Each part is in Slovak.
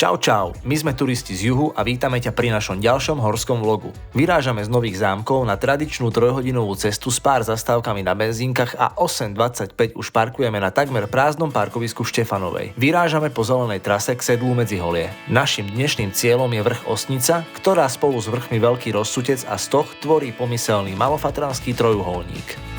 Čau, my sme turisti z juhu a vítame ťa pri našom ďalšom horskom vlogu. Vyrážame z Nových Zámkov na tradičnú 3-hodinovú cestu s pár zastávkami na benzínkach a 8:25 už parkujeme na takmer prázdnom parkovisku v Štefanovej. Vyrážame po zelenej trase k sedlu medzi holie. Naším dnešným cieľom je vrch Osnica, ktorá spolu s vrchmi Veľký Rozsutec a Stoch tvorí pomyselný malofatranský trojuholník.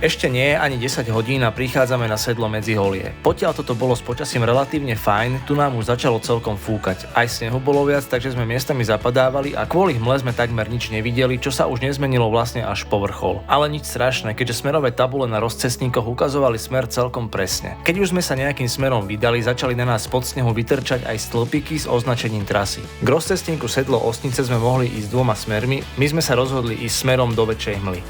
Ešte nie je ani 10 hodín a prichádzame na sedlo medzi holie. Potiaľ toto bolo s počasím relatívne fajn, tu nám už začalo celkom fúkať. Aj snehu bolo viac, takže sme miestami zapadávali a kvôli hmle sme takmer nič nevideli, čo sa už nezmenilo vlastne až po vrchol. Ale nič strašné, keďže smerové tabule na rozcestníkoch ukazovali smer celkom presne. Keď už sme sa nejakým smerom vydali, začali na nás pod snehu vytrčať aj stĺpiky s označením trasy. K rozcestníku sedlo Osnice sme mohli ísť dvoma smermi, my sme sa rozhodli ísť smerom do väčšej hmly.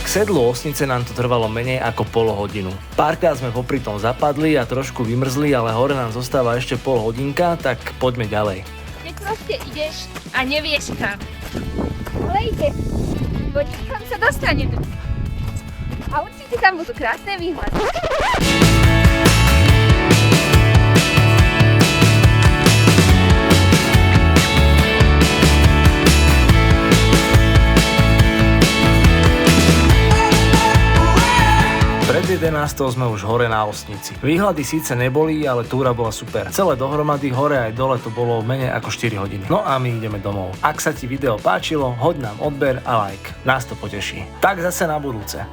K sedlu Osnice nám to trvalo menej ako pol hodinu. Párkrát sme popri tom zapadli a trošku vymrzli, ale hore nám zostáva ešte pol hodinka, tak poďme ďalej. Keď proste ideš a nevieš kam, ale ide, poď kam sa dostaneme. A určite tam budú krásne výhľady. Pred 11. sme už hore na Osnici. Výhľady síce neboli, ale túra bola super. Celé dohromady hore aj dole to bolo menej ako 4 hodiny. No a my ideme domov. Ak sa ti video páčilo, hoď nám odber a like. Nás to poteší. Tak zase na budúce.